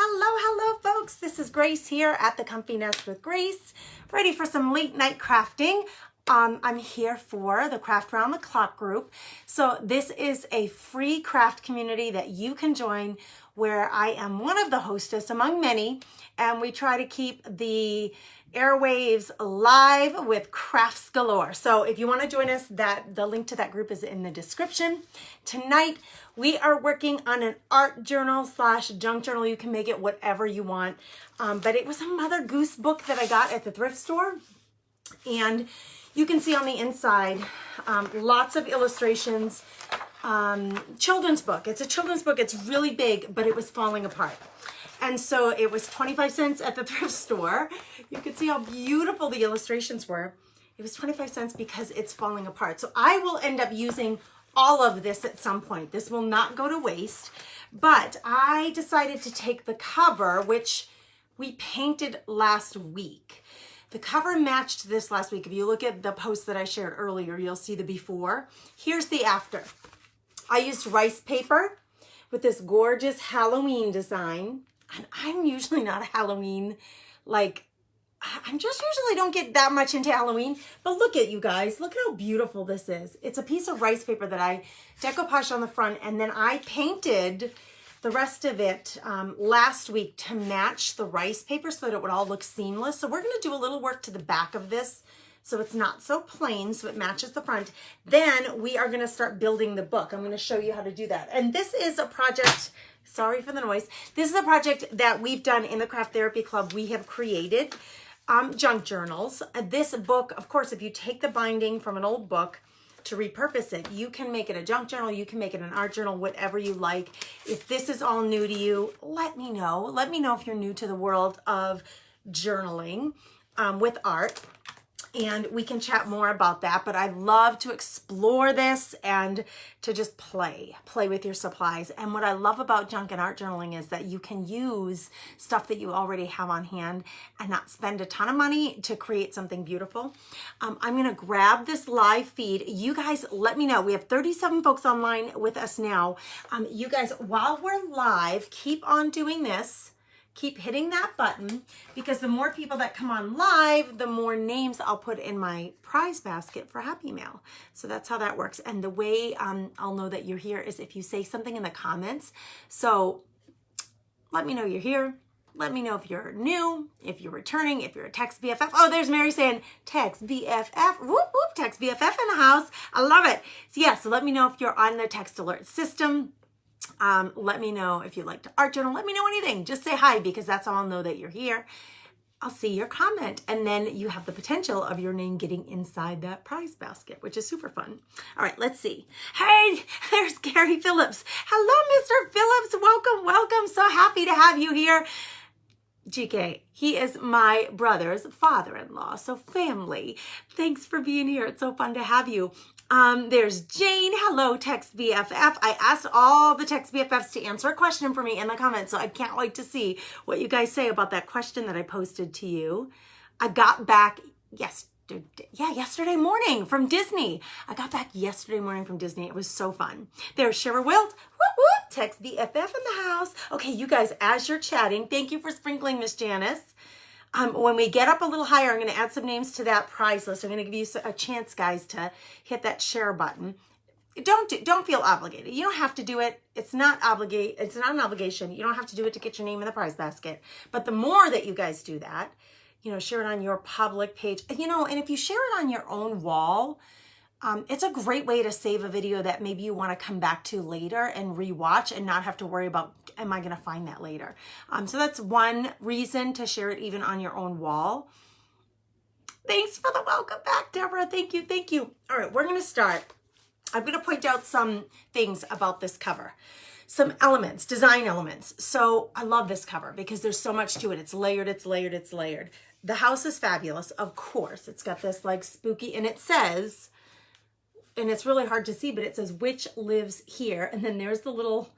Hello, folks. This is Grace here at the Comfy Nest with Grace, ready for some late night crafting. I'm here for the Craft Around the Clock group. So this is a free craft community that you can join where I am one of the hostess among many, and we try to keep the airwaves live with crafts galore. So if you want to join us, the link to that group is in the description. Tonight, we are working on an art journal / junk journal. You can make it whatever you want. But it was a Mother Goose book that I got at the thrift store. And you can see on the inside, lots of illustrations. Children's book. It's a children's book. It's really big, but it was falling apart. And so it was 25 cents at the thrift store. You could see how beautiful the illustrations were. It was 25 cents because it's falling apart. So I will end up using all of this at some point. This will not go to waste, but I decided to take the cover, which we painted last week. The cover matched this last week. If you look at the post that I shared earlier, you'll see the before. Here's the after. I used rice paper with this gorgeous Halloween design. And I'm usually not a Halloween, I just usually don't get that much into Halloween. But look at you guys. Look at how beautiful this is. It's a piece of rice paper that I decoupaged on the front. And then I painted the rest of it last week to match the rice paper so that it would all look seamless. So we're going to do a little work to the back of this so it's not so plain, so it matches the front. Then we are going to start building the book. I'm going to show you how to do that. And this is a project, sorry for the noise. This is a project that we've done in the Craft Therapy Club. We have created junk journals. This book, of course, if you take the binding from an old book to repurpose it, you can make it a junk journal, you can make it an art journal, whatever you like. If this is all new to you, let me know. Let me know if you're new to the world of journaling with art. And we can chat more about that, but I love to explore this and to just play with your supplies. And what I love about junk and art journaling is that you can use stuff that you already have on hand and not spend a ton of money to create something beautiful. I'm gonna grab this live feed. You guys, let me know. We have 37 folks online with us now. You guys, while we're live, keep on doing this. Keep hitting that button, because the more people that come on live, the more names I'll put in my prize basket for Happy Mail. So that's how that works. And the way I'll know that you're here is if you say something in the comments. So let me know you're here. Let me know if you're new, if you're returning, if you're a text BFF. Oh, there's Mary saying text BFF. Whoop, whoop, text BFF in the house. I love it. So yeah, so let me know if you're on the text alert system. Let me know if you'd like to art journal. Let me know anything. Just say hi, because that's how I'll know that you're here. I'll see your comment, and then you have the potential of your name getting inside that prize basket, which is super fun. All right, let's see. Hey, there's Gary Phillips. Hello, Mr. Phillips. Welcome, welcome. So happy to have you here. GK, he is my brother's father-in-law, so family. Thanks for being here. It's so fun to have you. There's Jane. Hello, Text BFF. I asked all the Text BFFs to answer a question for me in the comments, so I can't wait to see what you guys say about that question that I posted to you. I got back yesterday morning from Disney. I got back yesterday morning from Disney. It was so fun. There's Shira Wilt. Whoop, whoop. Text BFF in the house. Okay, you guys, as you're chatting, thank you for sprinkling, Miss Janice. When we get up a little higher, I'm going to add some names to that prize list. I'm going to give you a chance, guys, to hit that share button. Don't feel obligated. You don't have to do it. It's not an obligation. You don't have to do it to get your name in the prize basket. But the more that you guys do that, share it on your public page, and if you share it on your own wall, it's a great way to save a video that maybe you want to come back to later and rewatch and not have to worry about, am I going to find that later? So that's one reason to share it even on your own wall. Thanks for the welcome back, Deborah. Thank you. Thank you. All right, we're going to start. I'm going to point out some things about this cover. Some elements, design elements. So I love this cover because there's so much to it. It's layered, it's layered, it's layered. The house is fabulous, of course. It's got this spooky, and it says, and it's really hard to see, but it says, "Witch lives here." And then there's the little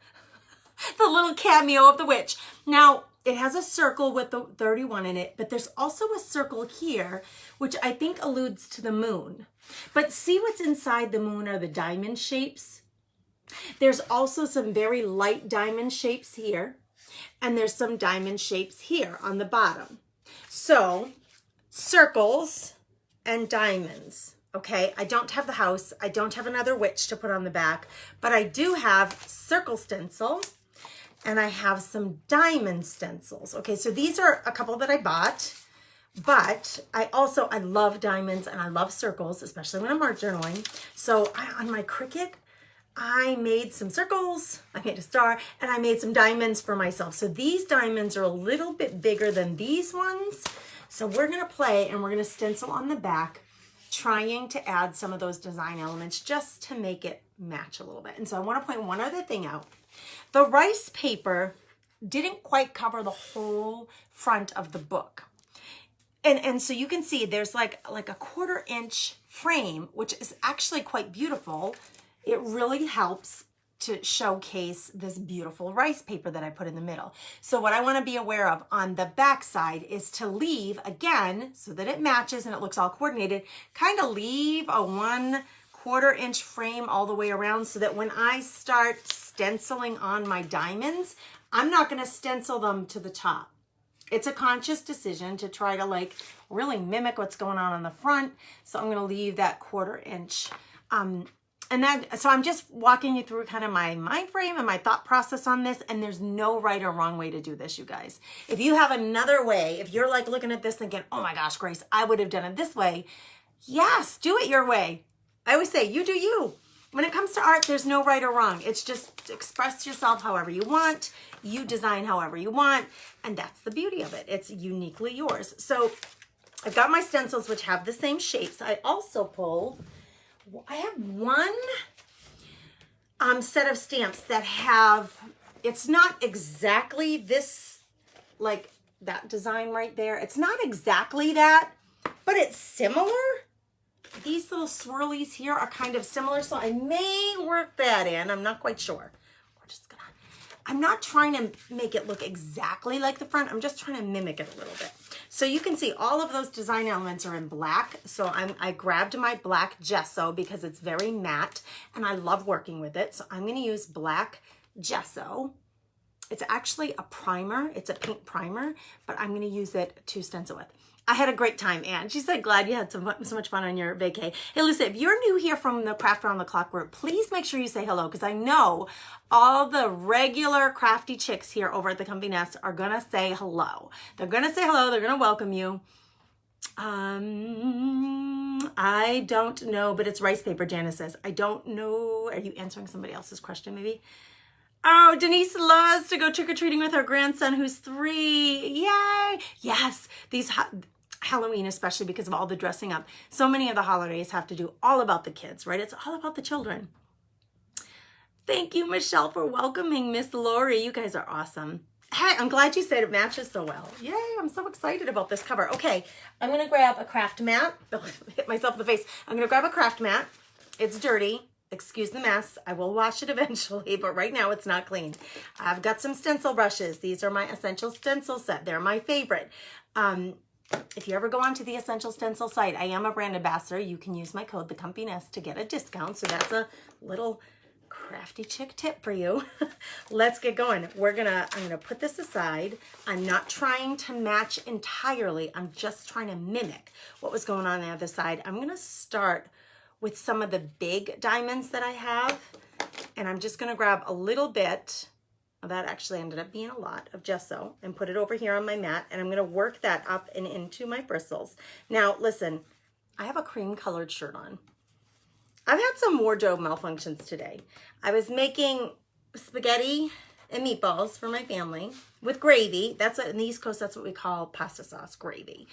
cameo of the witch. Now, it has a circle with the 31 in it, but there's also a circle here, which I think alludes to the moon. But see what's inside the moon are the diamond shapes. There's also some very light diamond shapes here. And there's some diamond shapes here on the bottom. So circles and diamonds. Okay, I don't have the house. I don't have another witch to put on the back, but I do have circle stencil and I have some diamond stencils. Okay, so these are a couple that I bought, but I love diamonds and I love circles, especially when I'm art journaling. So on my Cricut, I made some circles, I made a star, and I made some diamonds for myself. So these diamonds are a little bit bigger than these ones. So we're gonna play and we're gonna stencil on the back, trying to add some of those design elements just to make it match a little bit. And so I want to point one other thing out. The rice paper didn't quite cover the whole front of the book. And so you can see there's like a 1/4 inch frame, which is actually quite beautiful. It really helps to showcase this beautiful rice paper that I put in the middle. So what I want to be aware of on the back side is to leave, again, so that it matches and it looks all coordinated, kind of leave a 1/4 inch frame all the way around so that when I start stenciling on my diamonds, I'm not going to stencil them to the top. It's a conscious decision to try to like really mimic what's going on the front. So I'm going to leave that 1/4 inch. So I'm just walking you through kind of my mind frame and my thought process on this, and there's no right or wrong way to do this, you guys. If you have another way, if you're like looking at this thinking, oh my gosh, Grace, I would have done it this way. Yes, do it your way. I always say, you do you. When it comes to art, there's no right or wrong. It's just express yourself however you want. You design however you want, and that's the beauty of it. It's uniquely yours. So I've got my stencils, which have the same shapes. I also I have one set of stamps that have, it's not exactly this, like that design right there. It's not exactly that, but it's similar. These little swirlies here are kind of similar, so I may work that in. I'm not quite sure. I'm not trying to make it look exactly like the front. I'm just trying to mimic it a little bit. So you can see all of those design elements are in black. So I grabbed my black gesso because it's very matte and I love working with it. So I'm going to use black gesso. It's actually a primer. It's a paint primer, but I'm going to use it to stencil with. I had a great time, Anne. She said, glad you had so much fun on your vacay. Hey, listen, if you're new here from the Craft Around the Clock group, please make sure you say hello, because I know all the regular crafty chicks here over at the Comfy Nest are going to say hello. They're going to say hello. They're going to welcome you. I don't know, but it's rice paper, Janice says. I don't know. Are you answering somebody else's question, maybe? Oh, Denise loves to go trick-or-treating with her grandson who's 3. Yay! Yes, these Halloween, especially because of all the dressing up. So many of the holidays have to do all about the kids, right? It's all about the children. Thank you, Michelle, for welcoming Miss Lori. You guys are awesome. Hey, I'm glad you said it matches so well. Yay, I'm so excited about this cover. Okay, I'm going to grab a craft mat. Hit myself in the face. I'm going to grab a craft mat. It's dirty. Excuse the mess. I will wash it eventually, but right now it's not clean. I've got some stencil brushes. These are my Essential Stencil set. They're my favorite. If you ever go onto the Essential Stencil site, I am a brand ambassador. You can use my code, The Comfy Nest, to get a discount. So that's a little crafty chick tip for you. Let's get going. I'm gonna put this aside. I'm not trying to match entirely. I'm just trying to mimic what was going on the other side. I'm gonna start with some of the big diamonds that I have. And I'm just gonna grab a little bit, that actually ended up being a lot, of gesso, and put it over here on my mat. And I'm gonna work that up and into my bristles. Now, listen, I have a cream colored shirt on. I've had some wardrobe malfunctions today. I was making spaghetti and meatballs for my family with gravy. That's in the East Coast, that's what we call pasta sauce, gravy.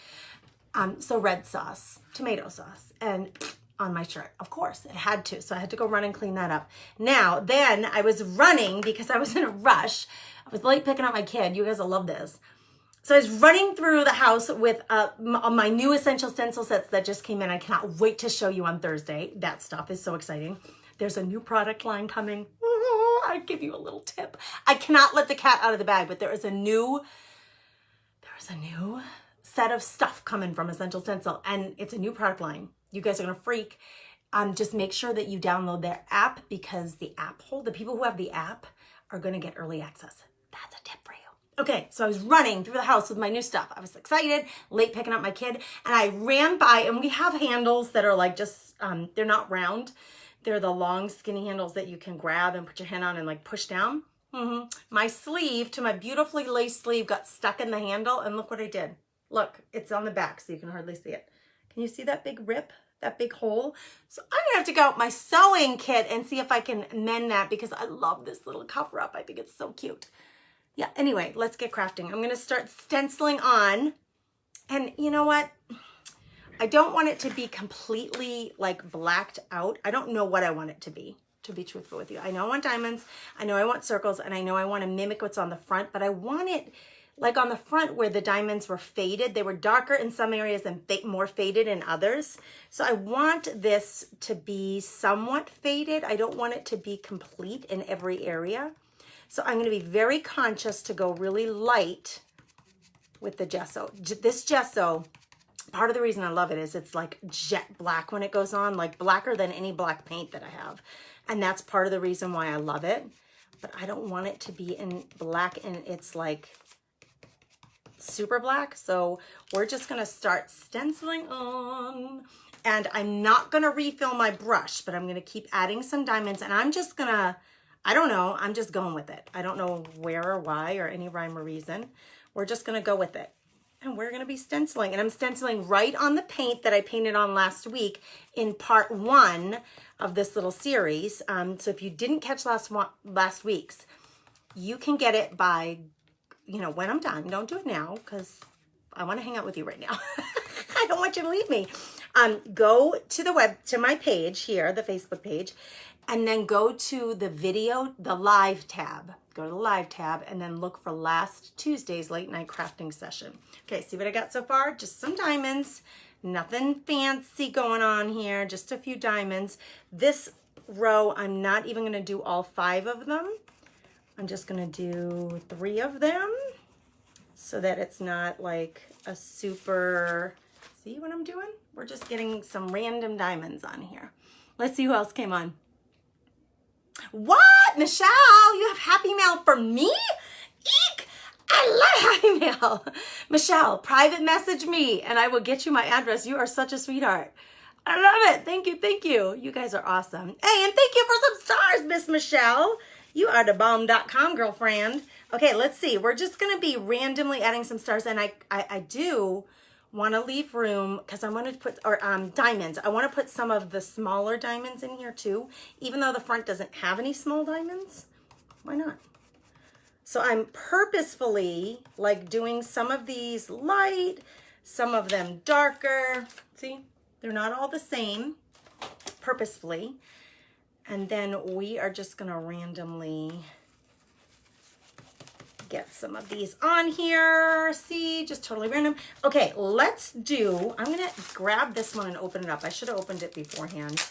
So red sauce, tomato sauce, and on my shirt. Of course, it had to. So I had to go run and clean that up. Now, then I was running because I was in a rush. I was late picking up my kid. You guys will love this. So I was running through the house with my new Essential Stencil sets that just came in. I cannot wait to show you on Thursday. That stuff is so exciting. There's a new product line coming. Oh, I'll give you a little tip. I cannot let the cat out of the bag, but there is a new set of stuff coming from Essential Stencil, and it's a new product line. You guys are gonna freak. Just make sure that you download their app, because the people who have the app are gonna get early access. That's a tip for you. Okay, so I was running through the house with my new stuff. I was excited, late picking up my kid, and I ran by, and we have handles that are like just, they're not round. They're the long, skinny handles that you can grab and put your hand on and like push down. My sleeve, to my beautifully laced sleeve, got stuck in the handle, and look what I did. Look, it's on the back, so you can hardly see it. Can you see that big rip? That big hole? So I'm gonna have to go out my sewing kit and see if I can mend that, because I love this little cover up. I think it's so cute. Yeah, anyway, let's get crafting. I'm gonna start stenciling on, and you know what? I don't want it to be completely like blacked out. I don't know what I want it to be truthful with you. I know I want diamonds, I know I want circles, and I know I want to mimic what's on the front, but I want it like on the front where the diamonds were faded. They were darker in some areas and more faded in others. So I want this to be somewhat faded. I don't want it to be complete in every area. So I'm going to be very conscious to go really light with the gesso. This gesso, part of the reason I love it is it's like jet black when it goes on, like blacker than any black paint that I have. And that's part of the reason why I love it. But I don't want it to be in black and it's like super black. So we're just going to start stenciling on. And I'm not going to refill my brush, but I'm going to keep adding some diamonds. And I'm just going to, I don't know, I'm just going with it. I don't know where or why or any rhyme or reason. We're just going to go with it. And we're going to be stenciling. And I'm stenciling right on the paint that I painted on last week in part 1 of this little series. So if you didn't catch last week's, you can get it by, you know, when I'm done. Don't do it now because I want to hang out with you right now. I don't want you to leave me. Go to my page here, the Facebook page, and then go to the video, the live tab. Go to the live tab and then look for last Tuesday's late night crafting session. Okay, see what I got so far? Just some diamonds, nothing fancy going on here, just a few diamonds. This row, I'm not even gonna do all 5 of them. I'm just gonna do 3 of them so that it's not like a super, see what I'm doing? We're just getting some random diamonds on here. Let's see who else came on. What? Michelle, you have happy mail for me? Eek! I love happy mail. Michelle, private message me and I will get you my address. You are such a sweetheart. I love it. Thank you. Thank you. You guys are awesome. Hey, and thank you for some stars, Miss Michelle. You are the bomb.com girlfriend. Okay, let's see. We're just going to be randomly adding some stars. And I do want to leave room because I want to put, diamonds. I want to put some of the smaller diamonds in here too. Even though the front doesn't have any small diamonds. Why not? So I'm purposefully like doing some of these light, some of them darker. See, they're not all the same, purposefully. And then we are just gonna randomly get some of these on here. See, just totally random. Okay, let's do, I'm gonna grab this one and open it up. I should have opened it beforehand.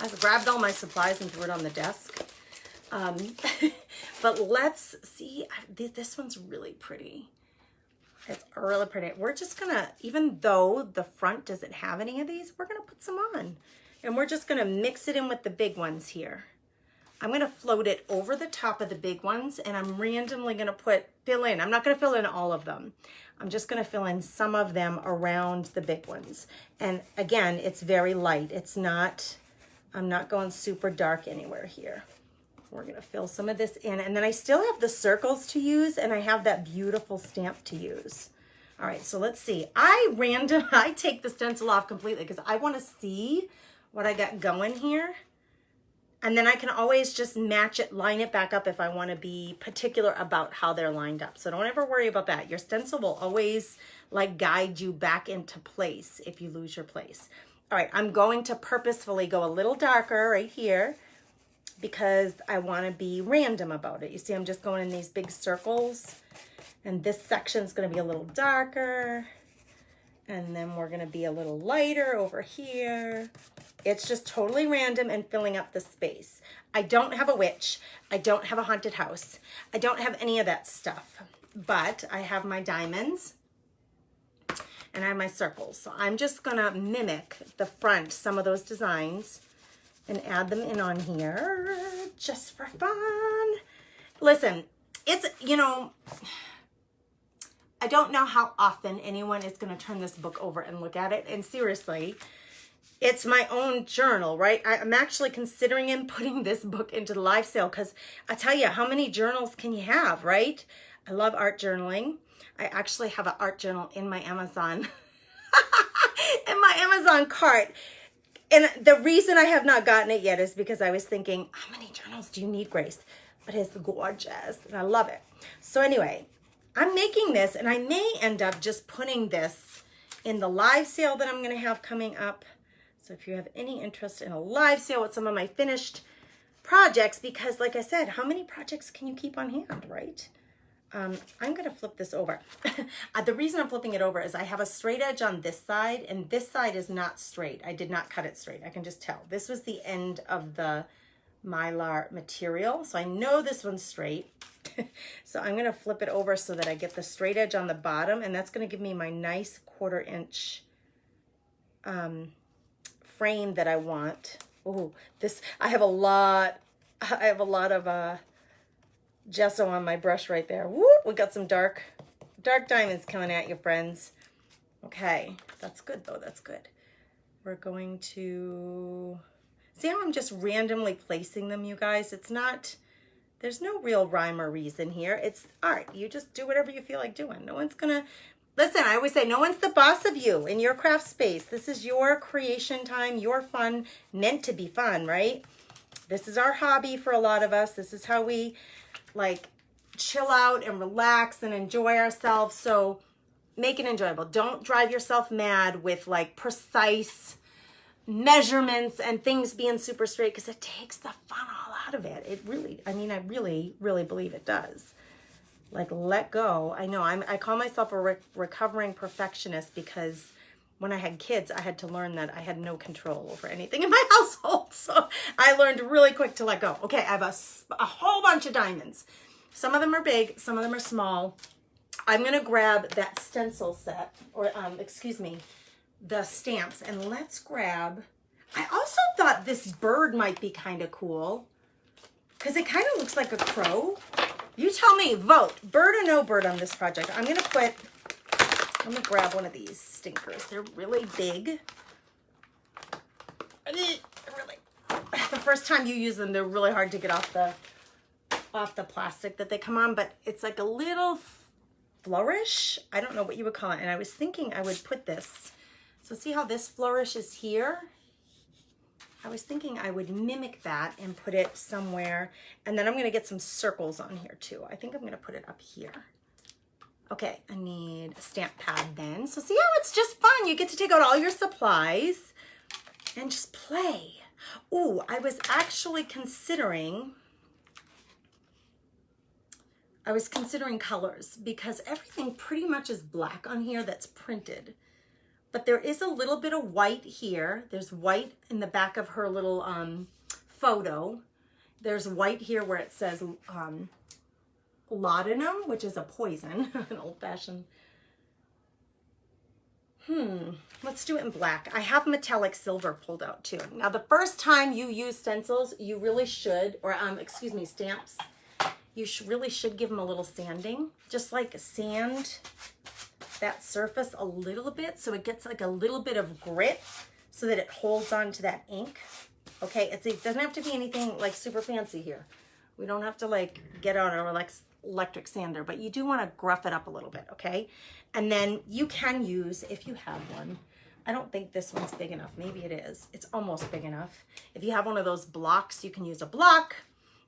I grabbed all my supplies and threw it on the desk. But let's see, this one's really pretty. It's really pretty. We're just gonna, even though the front doesn't have any of these, we're gonna put some on. And we're just gonna mix it in with the big ones here. I'm gonna float it over the top of the big ones and I'm randomly gonna fill in. I'm not gonna fill in all of them. I'm just gonna fill in some of them around the big ones. And again, it's very light. It's not, I'm not going super dark anywhere here. We're gonna fill some of this in and then I still have the circles to use and I have that beautiful stamp to use. All right, so let's see. I take the stencil off completely because I wanna see what I got going here. And then I can always just match it, line it back up if I wanna be particular about how they're lined up. So don't ever worry about that. Your stencil will always like guide you back into place if you lose your place. All right, I'm going to purposefully go a little darker right here because I wanna be random about it. You see, I'm just going in these big circles and this section's gonna be a little darker. And then we're gonna be a little lighter over here. It's just totally random and filling up the space. I don't have a witch. I don't have a haunted house. I don't have any of that stuff, but I have my diamonds and I have my circles. So I'm just gonna mimic the front, some of those designs and add them in on here just for fun. Listen, it's, you know, I don't know how often anyone is going to turn this book over and look at it. And seriously, it's my own journal, right? I'm actually considering putting this book into the live sale because I tell you, how many journals can you have, right? I love art journaling. I actually have an art journal in my Amazon, in my Amazon cart. And the reason I have not gotten it yet is because I was thinking, how many journals do you need, Grace? But it's gorgeous and I love it. So anyway, I'm making this and I may end up just putting this in the live sale that I'm going to have coming up. So if you have any interest in a live sale with some of my finished projects, because like I said, how many projects can you keep on hand, right? I'm going to flip this over. The reason I'm flipping it over is I have a straight edge on this side and this side is not straight. I did not cut it straight. I can just tell. This was the end of the Mylar material. So I know this one's straight. So I'm going to flip it over so that I get the straight edge on the bottom, and that's going to give me my nice 1/4 inch frame that I want. Oh, this, I have a lot of gesso on my brush right there. Woo, we got some dark diamonds coming at you, friends. Okay, that's good though, that's good. We're going to, see how I'm just randomly placing them, you guys? It's not, there's no real rhyme or reason here. It's art. You just do whatever you feel like doing. No one's gonna, listen, I always say, no one's the boss of you in your craft space. This is your creation time, your fun, meant to be fun, right? This is our hobby for a lot of us. This is how we like chill out and relax and enjoy ourselves. So make it enjoyable. Don't drive yourself mad with like precise measurements and things being super straight, because it takes the fun all out of it. It really, I mean, I really, really believe it does. Like, let go. I know I call myself a recovering perfectionist because when I had kids, I had to learn that I had no control over anything in my household. So I learned really quick to let go. Okay, I have a whole bunch of diamonds. Some of them are big, some of them are small. I'm gonna grab that stencil set, or excuse me, the stamps, and let's grab, I also thought this bird might be kind of cool because it kind of looks like a crow. You tell me, vote, bird or no bird on this project. I'm gonna grab one of these stinkers. They're really big. The first time you use them, they're really hard to get off the plastic that they come on, but it's like a little flourish. I don't know what you would call it. And I was thinking I would put this. So see how this flourish is here? I was thinking I would mimic that and put it somewhere. And then I'm gonna get some circles on here too. I think I'm gonna put it up here. Okay, I need a stamp pad then. So see how it's just fun. You get to take out all your supplies and just play. Ooh, I was actually considering, colors because everything pretty much is black on here that's printed. But there is a little bit of white here. There's white in the back of her little photo. There's white here where it says laudanum, which is a poison, an old-fashioned. Let's do it in black. I have metallic silver pulled out too. Now, the first time you use stencils, you really should, or excuse me, stamps, you really should give them a little sanding. Just like sand that surface a little bit so it gets like a little bit of grit so that it holds on to that ink. Okay, it doesn't have to be anything like super fancy here. We don't have to like get out our electric sander, but you do want to gruff it up a little bit, okay? And then you can use, if you have one, I don't think this one's big enough. Maybe it is. It's almost big enough. If you have one of those blocks, you can use a block.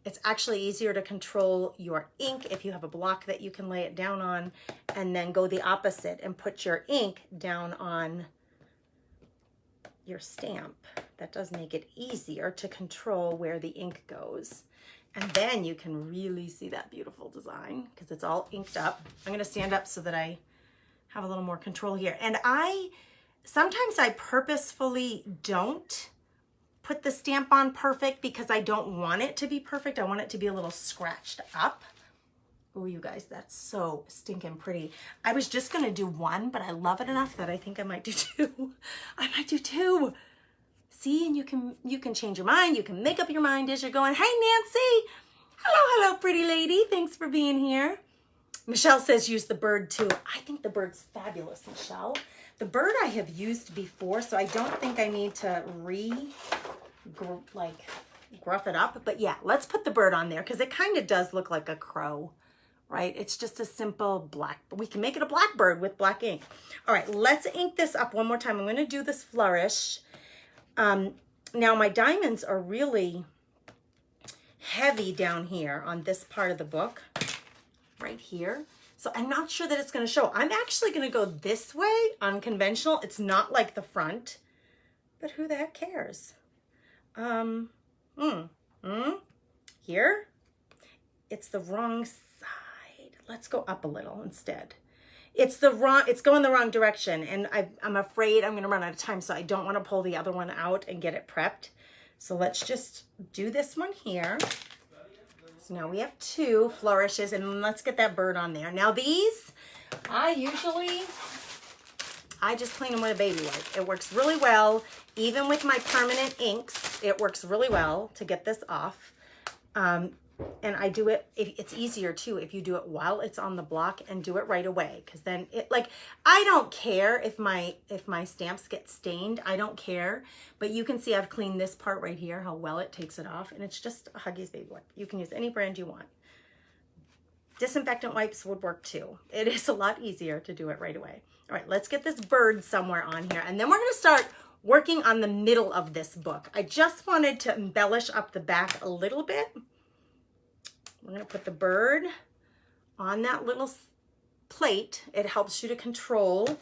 It's actually easier to control your ink if you have a block that you can lay it down on, and then go the opposite and put your ink down on your stamp. That does make it easier to control where the ink goes. And then you can really see that beautiful design because it's all inked up. I'm gonna stand up so that I have a little more control here. And sometimes I purposefully don't put the stamp on perfect because I don't want it to be perfect. I want it to be a little scratched up. Oh, you guys, that's so stinking pretty. I was just gonna do one, but I love it enough that I think I might do two. I might do two. See, and you can change your mind. You can make up your mind as you're going. Hey, Nancy. Hello, pretty lady. Thanks for being here. Michelle says use the bird too. I think the bird's fabulous, Michelle. The bird I have used before, so I don't think I need to gruff it up. But yeah, let's put the bird on there because it kind of does look like a crow, right? It's just a simple black, we can make it a blackbird with black ink. All right, let's ink this up one more time. I'm going to do this flourish. Now my diamonds are really heavy down here on this part of the book, right here. So I'm not sure that it's going to show. I'm actually going to go this way, unconventional. It's not like the front, but who the heck cares? Here, it's the wrong side. Let's go up a little instead. It's going the wrong direction, and I'm afraid I'm going to run out of time, so I don't want to pull the other one out and get it prepped. So let's just do this one here. So now we have 2 flourishes, and let's get that bird on there. Now these, I just clean them with a baby wipe. It works really well. Even with my permanent inks, it works really well to get this off. And I do it, it's easier too if you do it while it's on the block and do it right away. Because then I don't care if my stamps get stained. I don't care. But you can see I've cleaned this part right here, how well it takes it off. And it's just a Huggies baby wipe. You can use any brand you want. Disinfectant wipes would work too. It is a lot easier to do it right away. All right, let's get this bird somewhere on here. And then we're going to start working on the middle of this book. I just wanted to embellish up the back a little bit. We're going to put the bird on that little plate. It helps you to control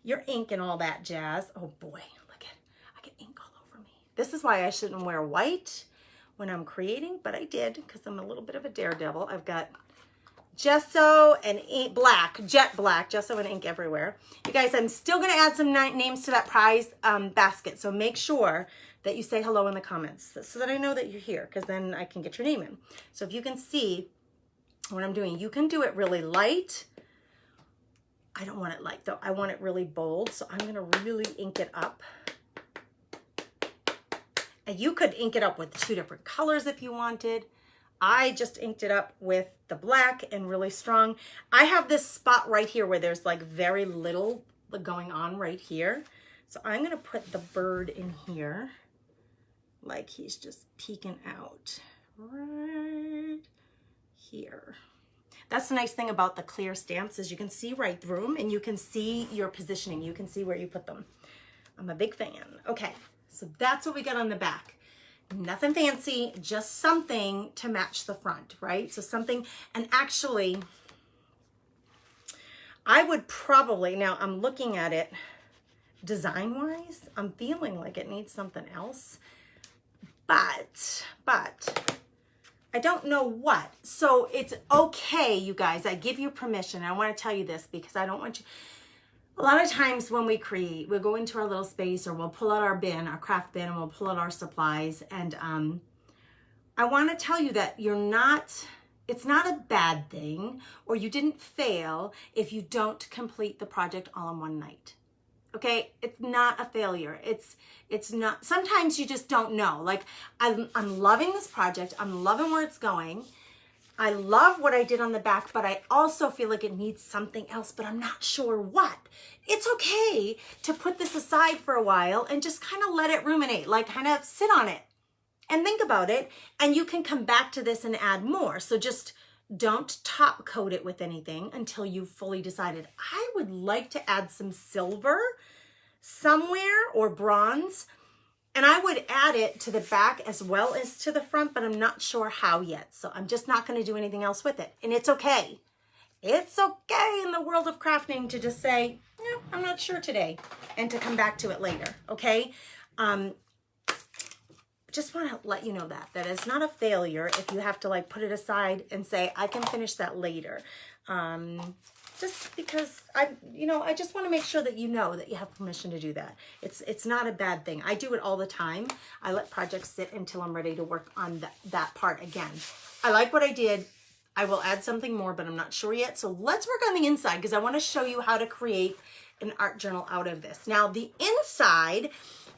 your ink and all that jazz. Oh boy, look at, I get ink all over me. This is why I shouldn't wear white when I'm creating, but I did because I'm a little bit of a daredevil. I've got gesso and ink, jet black, gesso and ink everywhere. You guys, I'm still going to add some names to that prize basket, so make sure that you say hello in the comments so that I know that you're here, because then I can get your name in. So if you can see what I'm doing, you can do it really light. I don't want it light though. I want it really bold. So I'm going to really ink it up. And you could ink it up with 2 different colors if you wanted. I just inked it up with the black and really strong. I have this spot right here where there's like very little going on right here. So I'm going to put the bird in here. Like he's just peeking out right here. That's the nice thing about the clear stamps is you can see right through them and you can see your positioning. You can see where you put them. I'm a big fan. Okay, so that's what we got on the back. Nothing fancy, just something to match the front, right? So something, and actually, I would probably, now I'm looking at it design-wise, I'm feeling like it needs something else. But I don't know what. So it's okay, you guys. I give you permission. I want to tell you this because I don't want you. A lot of times when we create, we'll go into our little space or we'll pull out our bin, our craft bin, and we'll pull out our supplies. And I want to tell you that it's not a bad thing or you didn't fail if you don't complete the project all in one night. Okay, it's not a failure. It's not, sometimes you just don't know. Like I'm loving this project. I'm loving where it's going. I love what I did on the back, but I also feel like it needs something else, but I'm not sure what. It's okay to put this aside for a while and just kind of let it ruminate, like kind of sit on it and think about it. And you can come back to this and add more. So just don't top coat it with anything until you've fully decided. I would like to add some silver somewhere or bronze, and I would add it to the back as well as to the front, but I'm not sure how yet. So I'm just not going to do anything else with it. And it's okay. It's okay in the world of crafting to just say, no, I'm not sure today, and to come back to it later. Okay. Just want to let you know that it's not a failure if you have to like put it aside and say, I can finish that later. Just because I just want to make sure that you know that you have permission to do that. It's not a bad thing. I do it all the time. I let projects sit until I'm ready to work on that part again. I like what I did. I will add something more, but I'm not sure yet. So let's work on the inside because I want to show you how to create an art journal out of this. Now the inside,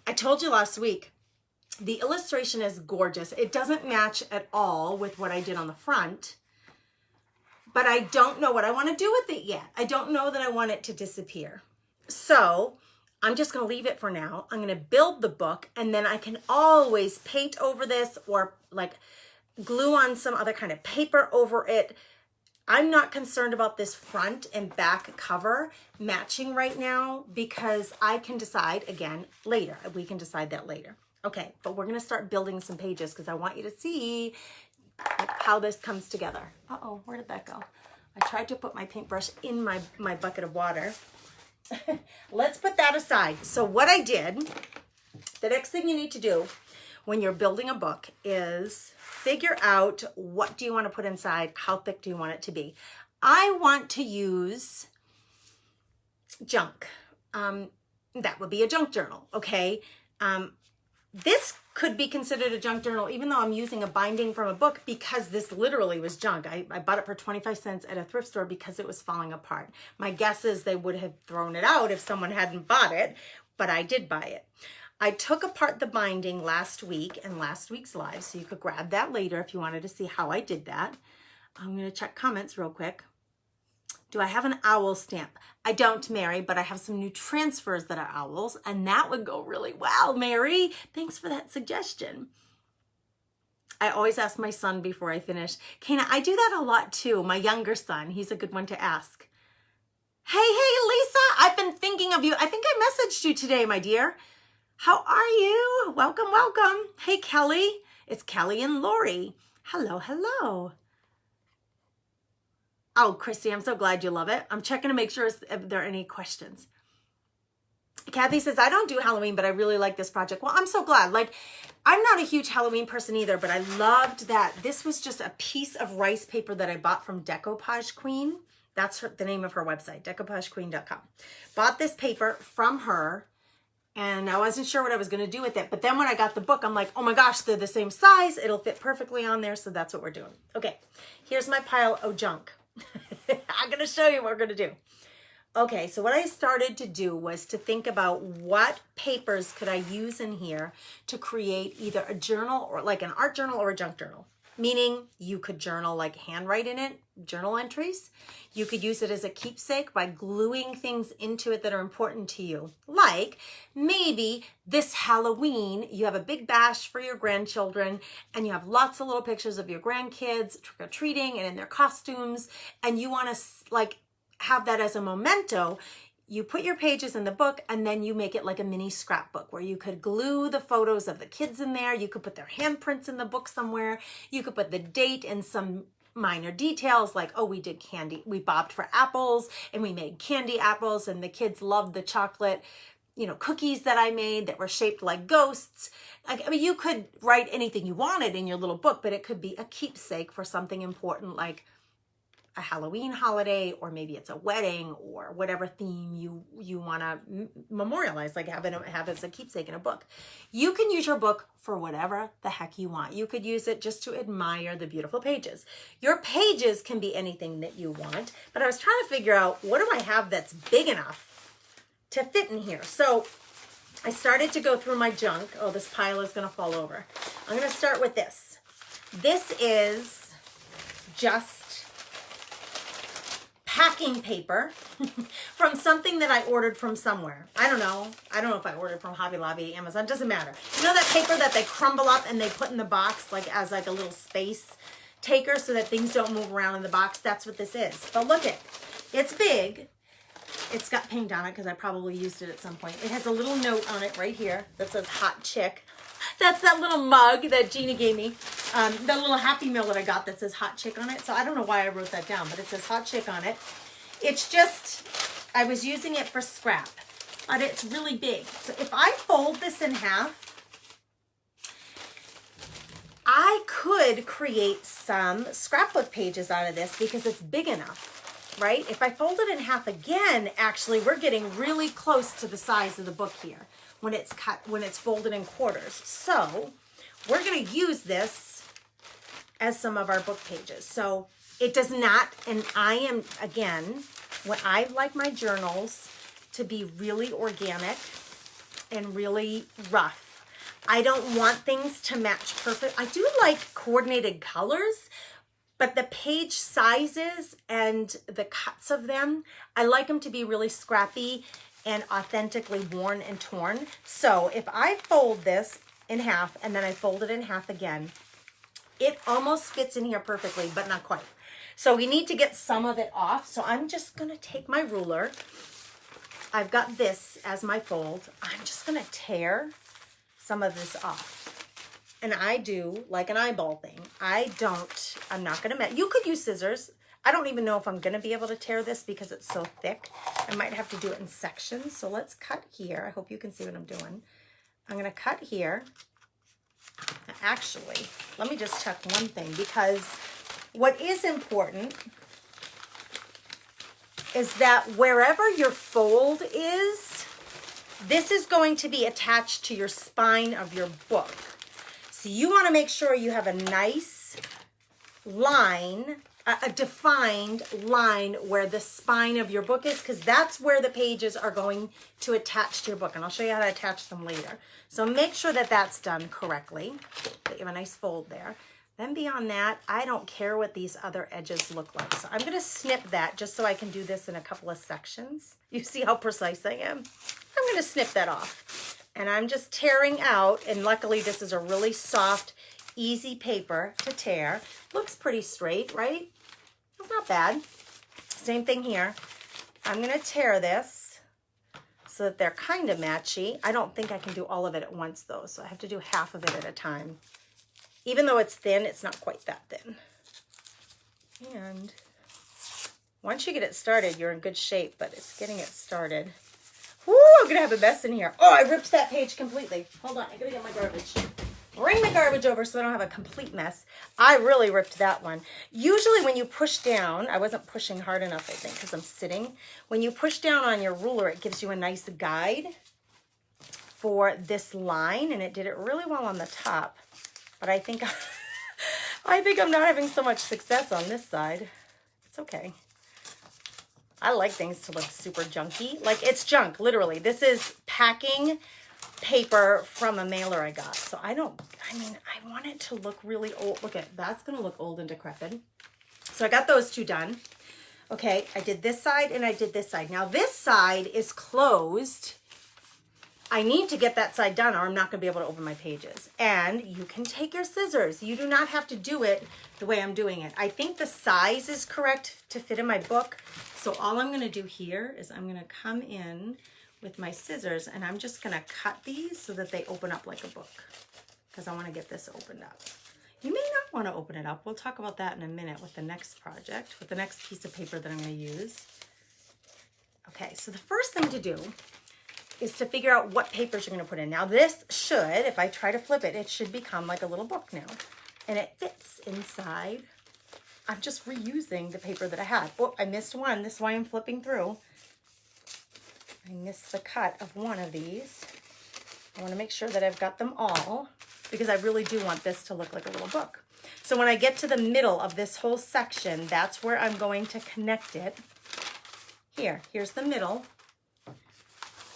I told you last week, the illustration is gorgeous. It doesn't match at all with what I did on the front. but I don't know what I want to do with it yet. I don't know that I want it to disappear. So I'm just going to leave it for now. I'm going to build the book, and then I can always paint over this or like glue on some other kind of paper over it. I'm not concerned about this front and back cover matching right now because I can decide again later. We can decide that later. Okay, but we're gonna start building some pages because I want you to see like how this comes together. Uh-oh, where did that go? I tried to put my paintbrush in my bucket of water. Let's put that aside. So what I did, the next thing you need to do when you're building a book is figure out what do you want to put inside, how thick do you want it to be. I want to use junk. That would be a junk journal, okay? This could be considered a junk journal even though I'm using a binding from a book because this literally was junk. I bought it for 25 cents at a thrift store because it was falling apart. My guess is they would have thrown it out if someone hadn't bought it, but I did buy it. I took apart the binding last week in last week's live, so you could grab that later if you wanted to see how I did that. I'm going to check comments real quick. Do I have an owl stamp? I don't, Mary, but I have some new transfers that are owls, and that would go really well, Mary. Thanks for that suggestion. I always ask my son before I finish. Kana, I do that a lot too. My younger son, he's a good one to ask. Hey, Lisa, I've been thinking of you. I think I messaged you today, my dear. How are you? Welcome, welcome. Hey, Kelly. It's Kelly and Lori. Hello, hello. Oh, Christy, I'm so glad you love it. I'm checking to make sure if there are any questions. Kathy says, I don't do Halloween, but I really like this project. Well, I'm so glad. Like, I'm not a huge Halloween person either, but I loved that this was just a piece of rice paper that I bought from Decoupage Queen. That's the name of her website, decoupagequeen.com. Bought this paper from her. And I wasn't sure what I was going to do with it. But then when I got the book, I'm like, oh my gosh, they're the same size. It'll fit perfectly on there. So that's what we're doing. Okay, here's my pile of junk. I'm going to show you what we're going to do. Okay, so what I started to do was to think about what papers could I use in here to create either a journal or like an art journal or a junk journal. Meaning you could journal, like handwrite in it, journal entries. You could use it as a keepsake by gluing things into it that are important to you. Like maybe this Halloween, you have a big bash for your grandchildren and you have lots of little pictures of your grandkids trick-or-treating and in their costumes, and you want to like have that as a memento. You put your pages in the book and then you make it like a mini scrapbook where you could glue the photos of the kids in there. You could put their handprints in the book somewhere. You could put the date and some minor details like, oh, we did candy. We bobbed for apples and we made candy apples and the kids loved the chocolate, cookies that I made that were shaped like ghosts. I mean, you could write anything you wanted in your little book, but it could be a keepsake for something important like a Halloween holiday, or maybe it's a wedding or whatever theme you want to memorialize, like have as a keepsake in a book. You can use your book for whatever the heck you want. You could use it just to admire the beautiful pages. Your pages can be anything that you want, but I was trying to figure out what do I have that's big enough to fit in here. So I started to go through my junk. Oh, this pile is going to fall over. I'm going to start with this. This is just packing paper from something that I ordered from somewhere. I don't know if I ordered from Hobby Lobby, Amazon, doesn't matter. You know that paper that they crumble up and they put in the box like as like a little space taker so that things don't move around in the box? That's what this is. But look it's big. It's got paint on it because I probably used it at some point. It has a little note on it right here that says Hot Chick. That's that little mug that Gina gave me. The little Happy Meal that I got that says Hot Chick on it. So I don't know why I wrote that down, but it says Hot Chick on it. It's just, I was using it for scrap, but it's really big. So if I fold this in half, I could create some scrapbook pages out of this because it's big enough, right? If I fold it in half again, actually, we're getting really close to the size of the book here when it's cut, when it's folded in quarters. So we're going to use this as some of our book pages. So it does not, and I am, again, when I like my journals to be really organic and really rough. I don't want things to match perfect. I do like coordinated colors, But the page sizes and the cuts of them, I like them to be really scrappy and authentically worn and torn. So if I fold this in half and then I fold it in half again, it almost fits in here perfectly, but not quite. So we need to get some of it off. So I'm just gonna take my ruler. I've got this as my fold. I'm just gonna tear some of this off. And I do like an eyeball thing. I'm not gonna, you could use scissors. I don't even know if I'm gonna be able to tear this because it's so thick. I might have to do it in sections. So let's cut here. I hope you can see what I'm doing. I'm gonna cut here. Actually, let me just check one thing, because what is important is that wherever your fold is, this is going to be attached to your spine of your book. So you want to make sure you have a nice line, a defined line where the spine of your book is, because that's where the pages are going to attach to your book. And I'll show you how to attach them later. So make sure that that's done correctly, that you have a nice fold there. Then beyond that, I don't care what these other edges look like. So I'm going to snip that just so I can do this in a couple of sections. You see how precise I am? I'm going to snip that off. And I'm just tearing out, and luckily this is a really soft, easy paper to tear. Looks pretty straight, right? It's not bad. Same thing here. I'm going to tear this so that they're kind of matchy. I don't think I can do all of it at once though, so I have to do half of it at a time. Even though it's thin, it's not quite that thin. And once you get it started, you're in good shape, but it's getting it started. Woo, I'm gonna have a mess in here. Oh, I ripped that page completely. Hold on, I gotta get my garbage. Bring the garbage over so I don't have a complete mess. I really ripped that one. Usually when you push down, I wasn't pushing hard enough, I think, because I'm sitting. When you push down on your ruler, it gives you a nice guide for this line, and it did it really well on the top. But I think I'm not having so much success on this side. It's okay. I like things to look super junky. Like, it's junk, literally. This is packing paper from a mailer I got. So I want it to look really old. Look at, that's gonna look old and decrepit. So I got those two done. Okay, I did this side and I did this side. Now this side is closed. I need to get that side done or I'm not gonna be able to open my pages. And you can take your scissors. You do not have to do it the way I'm doing it. I think the size is correct to fit in my book. So all I'm gonna do here is I'm gonna come in with my scissors and I'm just gonna cut these so that they open up like a book, because I wanna get this opened up. You may not wanna open it up. We'll talk about that in a minute with the next project, with the next piece of paper that I'm gonna use. Okay, so the first thing to do is to figure out what papers you're gonna put in. Now this should, if I try to flip it, it should become like a little book now. And it fits inside. I'm just reusing the paper that I had. Oh, I missed one. This is why I'm flipping through. I missed the cut of one of these. I wanna make sure that I've got them all, because I really do want this to look like a little book. So when I get to the middle of this whole section, that's where I'm going to connect it. Here's the middle.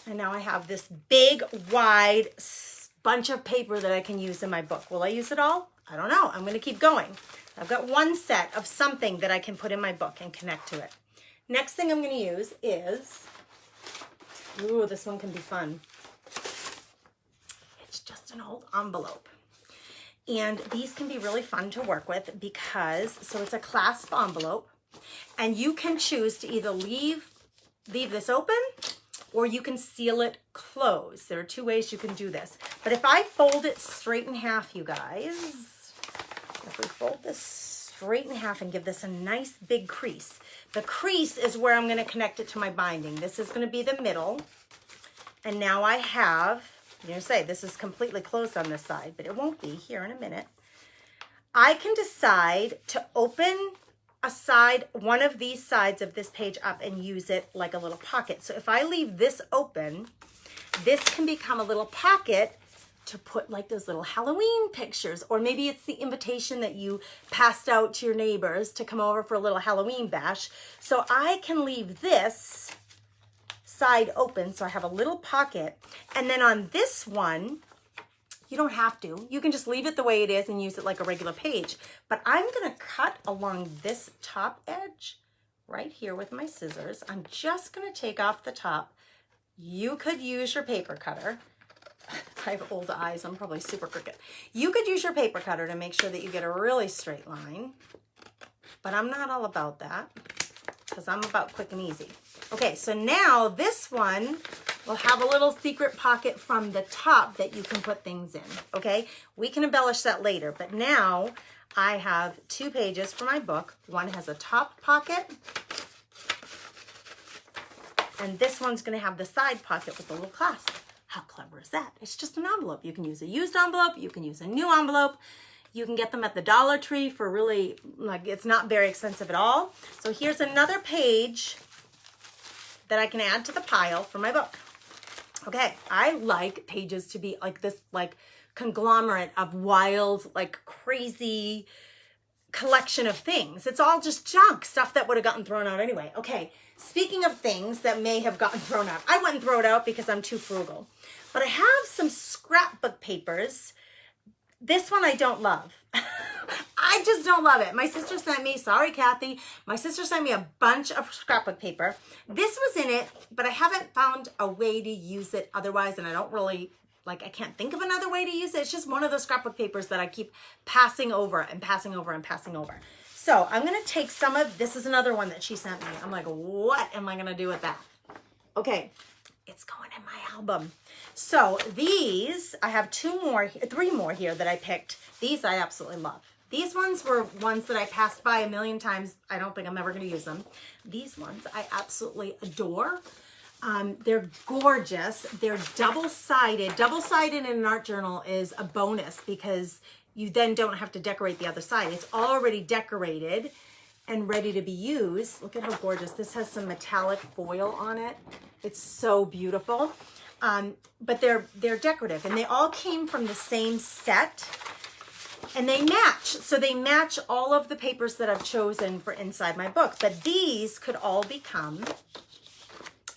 And now I have this big, wide bunch of paper that I can use in my book. Will I use it all? I don't know. I'm gonna keep going. I've got one set of something that I can put in my book and connect to it. Next thing I'm gonna use is, ooh, this one can be fun. It's just an old envelope. And these can be really fun to work with because, so it's a clasp envelope, and you can choose to either leave this open or you can seal it closed. There are two ways you can do this. But if I fold it straight in half, you guys, if we fold this straight in half and give this a nice big crease, the crease is where I'm gonna connect it to my binding. This is gonna be the middle. And now I have, you're gonna say this is completely closed on this side, but it won't be here in a minute. I can decide to open a side, one of these sides of this page up and use it like a little pocket. So if I leave this open, this can become a little pocket to put like those little Halloween pictures, or maybe it's the invitation that you passed out to your neighbors to come over for a little Halloween bash. So I can leave this side open so I have a little pocket, and then on this one You don't have to. You can just leave it the way it is and use it like a regular page. But I'm gonna cut along this top edge right here with my scissors. I'm just gonna take off the top. You could use your paper cutter. I have old eyes, I'm probably super crooked. You could use your paper cutter to make sure that you get a really straight line, but I'm not all about that because I'm about quick and easy. Okay, so now this one will have a little secret pocket from the top that you can put things in, okay? We can embellish that later, but now I have 2 pages for my book. One has a top pocket, and this one's gonna have the side pocket with a little clasp. How clever is that? It's just an envelope. You can use a used envelope, you can use a new envelope, you can get them at the Dollar Tree for really, like, it's not very expensive at all. So here's another page that I can add to the pile for my book. Okay, I like pages to be like this, like conglomerate of wild, like crazy collection of things. It's all just junk, stuff that would have gotten thrown out anyway. Okay, speaking of things that may have gotten thrown out, I wouldn't throw it out because I'm too frugal. But I have some scrapbook papers. This one I don't love. I just don't love it. My sister sent me, sorry Kathy, my sister sent me a bunch of scrapbook paper. This was in it, but I haven't found a way to use it otherwise, and I don't really, like, I can't think of another way to use it. It's just one of those scrapbook papers that I keep passing over and passing over and passing over. So I'm gonna take some of, this is another one that she sent me. I'm like, what am I gonna do with that? Okay, it's going in my album. So these, I have 3 more here that I picked. These I absolutely love. These ones were ones that I passed by a million times. I don't think I'm ever gonna use them. These ones I absolutely adore. They're gorgeous. They're double-sided. Double-sided in an art journal is a bonus because you then don't have to decorate the other side. It's already decorated and ready to be used. Look at how gorgeous. This has some metallic foil on it. It's so beautiful. But they're decorative, and they all came from the same set, and they match. So they match all of the papers that I've chosen for inside my book. But these could all become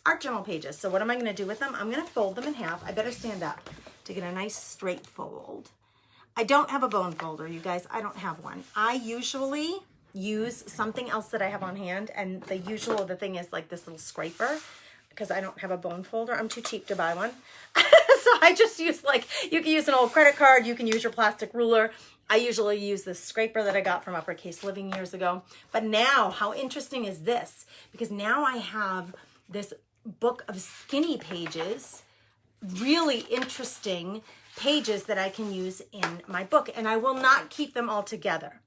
art journal pages. So what am I going to do with them? I'm going to fold them in half. I better stand up to get a nice straight fold. I don't have a bone folder, you guys. I don't have one. I usually use something else that I have on hand, and the thing is like this little scraper, because I don't have a bone folder. I'm too cheap to buy one. So I just use, like, you can use an old credit card, you can use your plastic ruler. I usually use this scraper that I got from Uppercase Living years ago. But now, how interesting is this? Because now I have this book of skinny pages, really interesting pages that I can use in my book. And I will not keep them all together,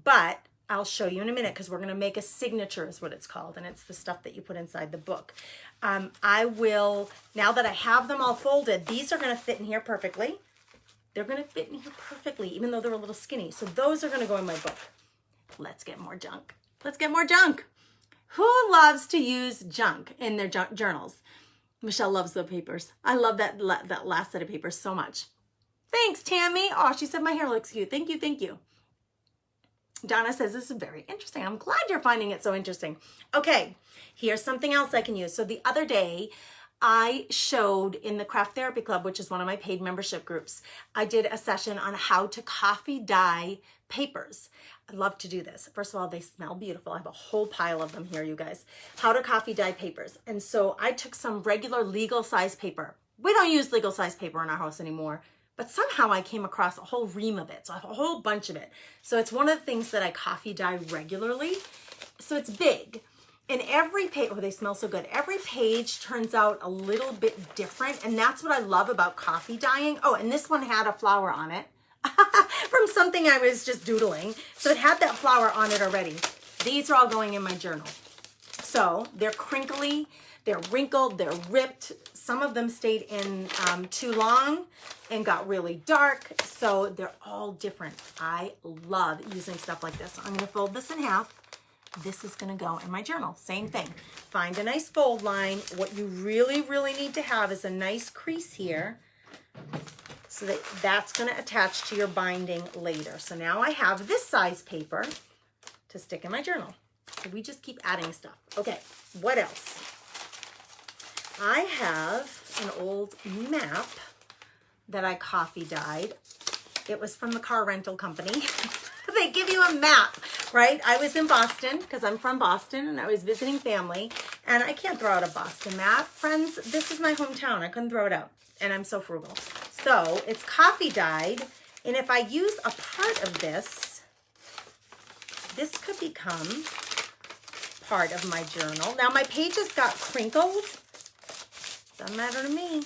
but I'll show you in a minute, because we're going to make a signature is what it's called, and it's the stuff that you put inside the book. I will, now that I have them all folded, these are going to fit in here perfectly. They're going to fit in here perfectly, even though they're a little skinny. So those are going to go in my book. Let's get more junk. Let's get more junk. Who loves to use junk in their journals? Michelle loves the papers. I love that last set of papers so much. Thanks, Tammy. Oh, she said my hair looks cute. Thank you, thank you. Donna says this is very interesting. I'm glad you're finding it so interesting. Okay, here's something else I can use. So the other day, I showed in the Craft Therapy Club, which is one of my paid membership groups, I did a session on how to coffee dye papers. I love to do this. First of all, they smell beautiful. I have a whole pile of them here, you guys. How to coffee dye papers. And so I took some regular legal size paper. We don't use legal size paper in our house anymore, but somehow I came across a whole ream of it. So I have a whole bunch of it. So it's one of the things that I coffee dye regularly. So it's big. And every page, oh, they smell so good. Every page turns out a little bit different. And that's what I love about coffee dyeing. Oh, and this one had a flower on it from something I was just doodling. So it had that flower on it already. These are all going in my journal. So they're crinkly, they're wrinkled, they're ripped. Some of them stayed in too long and got really dark. So they're all different. I love using stuff like this. So I'm gonna fold this in half. This is gonna go in my journal. Same thing. Find a nice fold line. What you really, really need to have is a nice crease here, so that that's gonna attach to your binding later. So now I have this size paper to stick in my journal. So we just keep adding stuff. Okay, what else? I have an old map that I coffee dyed. It was from the car rental company. They give you a map, right? I was in Boston because I'm from Boston and I was visiting family, and I can't throw out a Boston map. Friends, this is my hometown. I couldn't throw it out, and I'm so frugal. So it's coffee dyed, and if I use a part of this, this could become part of my journal. Now my pages got crinkled. Doesn't matter to me.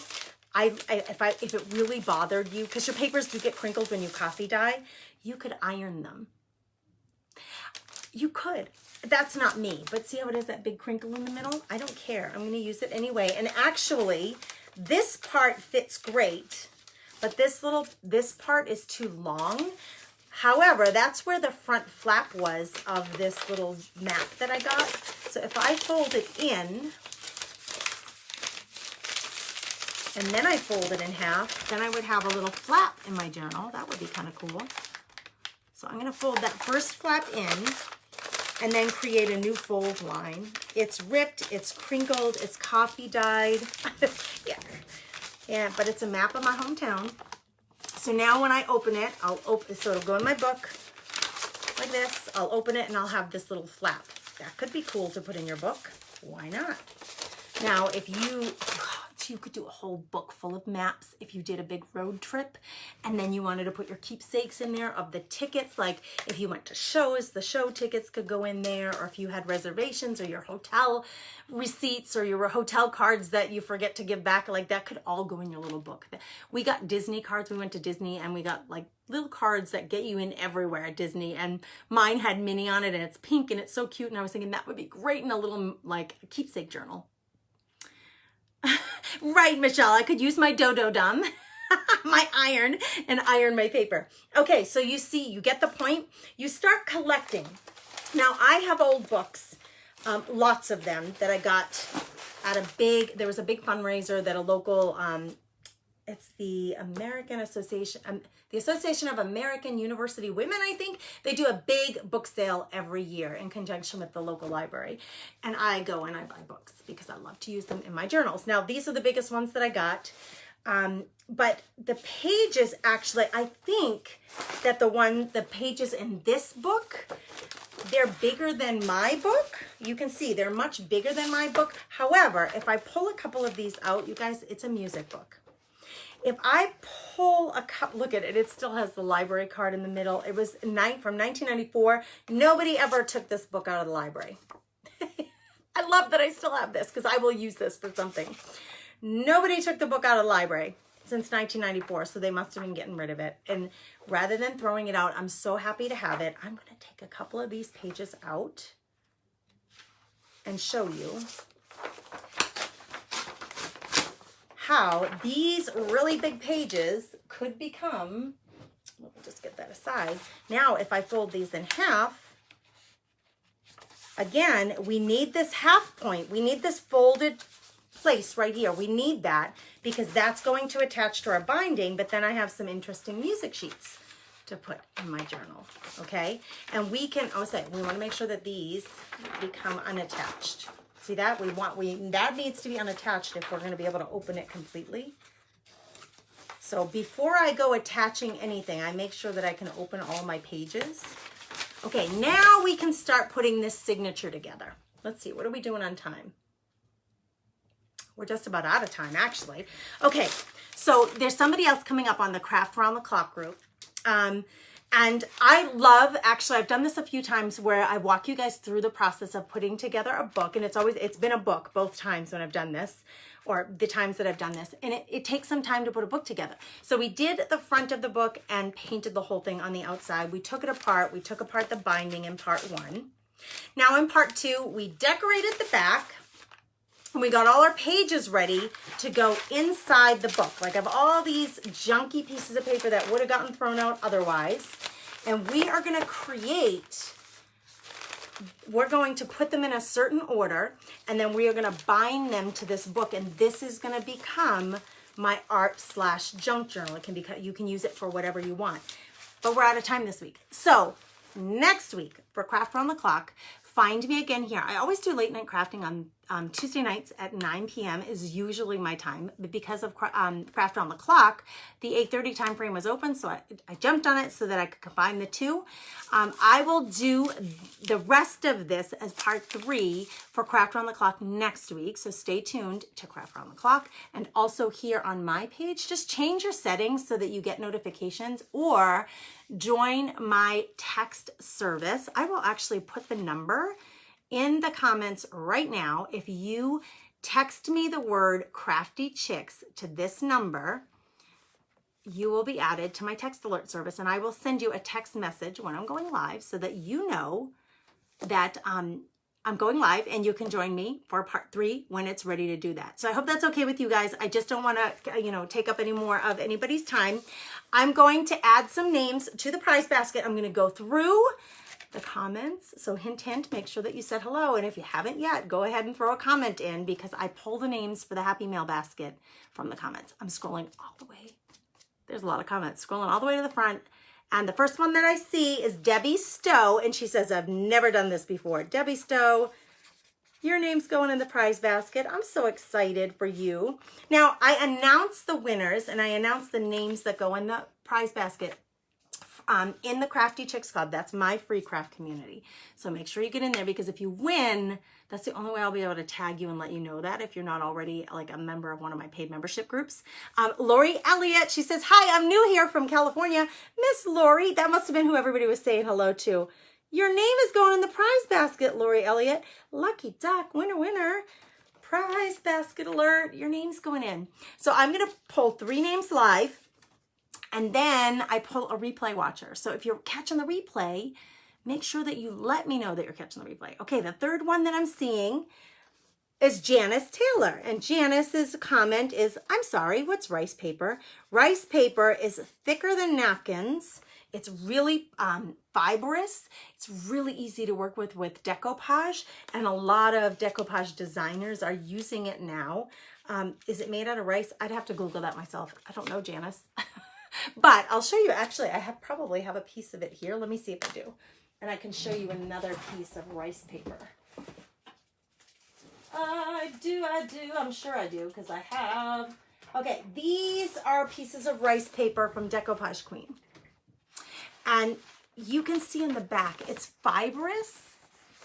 If it really bothered you, because your papers do get crinkled when you coffee dye, you could iron them. You could. That's not me, but see how it has that big crinkle in the middle? I don't care. I'm going to use it anyway. And actually, this part fits great, but this part is too long. However, that's where the front flap was of this little map that I got. So if I fold it in, and then I fold it in half, then I would have a little flap in my journal. That would be kind of cool. So I'm going to fold that first flap in and then create a new fold line. It's ripped, it's crinkled, it's coffee dyed. Yeah, but it's a map of my hometown. So now when I open it, so it'll go in my book like this. I'll open it and I'll have this little flap. That could be cool to put in your book. Why not? Now, if you could do a whole book full of maps if you did a big road trip, and then you wanted to put your keepsakes in there of the tickets. Like if you went to shows, the show tickets could go in there, or if you had reservations or your hotel receipts or your hotel cards that you forget to give back, like that could all go in your little book. We got Disney cards. We went to Disney and we got like little cards that get you in everywhere at Disney, and mine had Minnie on it and it's pink and it's so cute, and I was thinking that would be great in a little like keepsake journal. Right, Michelle, I could use my Dodo-Dum, my iron, and iron my paper. Okay, so you see, you get the point. You start collecting. Now, I have old books, lots of them that I got at there was a big fundraiser that a local, it's the American Association, the Association of American University Women, I think. They do a big book sale every year in conjunction with the local library. And I go and I buy books because I love to use them in my journals. Now, these are the biggest ones that I got. But the pages, actually, I think that the pages in this book, they're bigger than my book. You can see they're much bigger than my book. However, if I pull a couple of these out, you guys, it's a music book. If I pull a cup, look at it, it still has the library card in the middle. It was from 1994. Nobody ever took this book out of the library. I love that I still have this because I will use this for something. Nobody took the book out of the library since 1994, so they must have been getting rid of it. And rather than throwing it out, I'm so happy to have it. I'm going to take a couple of these pages out and show you how these really big pages could become, we'll just get that aside. Now, if I fold these in half, again, we need this half point. We need this folded place right here. We need that because that's going to attach to our binding, but then I have some interesting music sheets to put in my journal, okay? And we can, we want to make sure that these become unattached. See that? That needs to be unattached if we're going to be able to open it completely. So before I go attaching anything, I make sure that I can open all my pages. Okay, now we can start putting this signature together. Let's see, what are we doing on time? We're just about out of time, actually. Okay, so there's somebody else coming up on the Craft Around the Clock group. And I love, actually, I've done this a few times where I walk you guys through the process of putting together a book. And it's been a book both times when I've done this, or the times that I've done this. And it takes some time to put a book together. So we did the front of the book and painted the whole thing on the outside. We took it apart. We took apart the binding in part 1. Now in part 2, we decorated the back. And we got all our pages ready to go inside the book. Like I have all these junky pieces of paper that would have gotten thrown out otherwise. And we are going to we're going to put them in a certain order, and then we are going to bind them to this book. And this is going to become my art/junk journal. It can be, you can use it for whatever you want. But we're out of time this week. So next week for Craft Around the Clock, find me again here. I always do late night crafting on Tuesday nights at 9 p.m. is usually my time, but because of Craft Around the Clock, the 8:30 time frame was open, so I jumped on it so that I could combine the two. I will do the rest of this as part 3 for Craft Around the Clock next week, so stay tuned to Craft Around the Clock. And also here on my page, just change your settings so that you get notifications, or join my text service. I will actually put the number in the comments right now. If you text me the word crafty chicks to this number, you will be added to my text alert service, and I will send you a text message when I'm going live so that you know that I'm going live and you can join me for part 3 when it's ready to do that. So I hope that's okay with you guys. I just don't want to, take up any more of anybody's time. I'm going to add some names to the prize basket. I'm going to go through the comments. So hint, hint, make sure that you said hello. And if you haven't yet, go ahead and throw a comment in, because I pull the names for the Happy Mail basket from the comments. I'm scrolling all the way. There's a lot of comments, scrolling all the way to the front. And the first one that I see is Debbie Stowe. And she says, I've never done this before. Debbie Stowe, your name's going in the prize basket. I'm so excited for you. Now, I announced the winners and I announced the names that go in the prize basket in the Crafty Chicks Club. That's my free craft community. So make sure you get in there, because if you win, that's the only way I'll be able to tag you and let you know that, if you're not already like a member of one of my paid membership groups. Lori Elliott, she says, hi, I'm new here from California. Miss Lori, that must have been who everybody was saying hello to. Your name is going in the prize basket, Lori Elliott. Lucky duck, winner, winner. Prize basket alert, your name's going in. So I'm gonna pull 3 names live, and then I pull a replay watcher. So if you're catching the replay, make sure that you let me know that you're catching the replay. Okay, the third one that I'm seeing is Janice Taylor. And Janice's comment is, I'm sorry, what's rice paper? Rice paper is thicker than napkins. It's really fibrous. It's really easy to work with decoupage. And a lot of decoupage designers are using it now. Is it made out of rice? I'd have to Google that myself. I don't know, Janice. But I'll show you, actually, I probably have a piece of it here. Let me see if I do. And I can show you another piece of rice paper. I do, I'm sure I do, because I have. Okay, these are pieces of rice paper from Decoupage Queen. And you can see in the back, it's fibrous,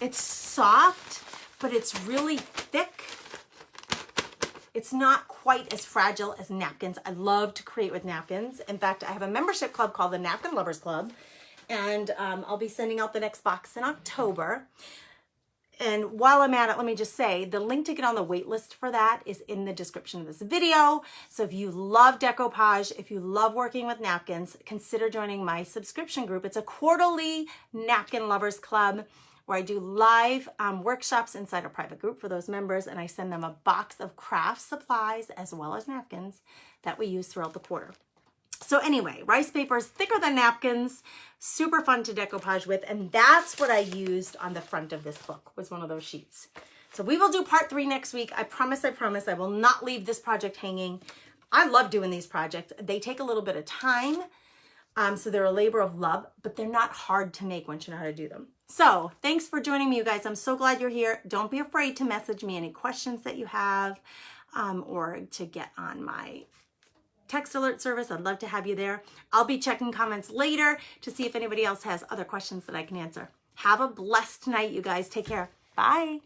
it's soft, but it's really thick. It's not quite as fragile as napkins. I love to create with napkins. In fact, I have a membership club called the Napkin Lovers Club, and I'll be sending out the next box in October. And while I'm at it, let me just say, the link to get on the wait list for that is in the description of this video. So if you love decoupage, if you love working with napkins, consider joining my subscription group. It's a quarterly Napkin Lovers Club, where I do live workshops inside a private group for those members, and I send them a box of craft supplies as well as napkins that we use throughout the quarter. So anyway, rice paper is thicker than napkins, super fun to decoupage with, and that's what I used on the front of this book, was one of those sheets. So we will do part 3 next week. I promise, I will not leave this project hanging. I love doing these projects. They take a little bit of time, so they're a labor of love, but they're not hard to make once you know how to do them. So thanks for joining me, you guys. I'm so glad you're here. Don't be afraid to message me any questions that you have, or to get on my text alert service. I'd love to have you there. I'll be checking comments later to see if anybody else has other questions that I can answer. Have a blessed night, you guys. Take care. Bye.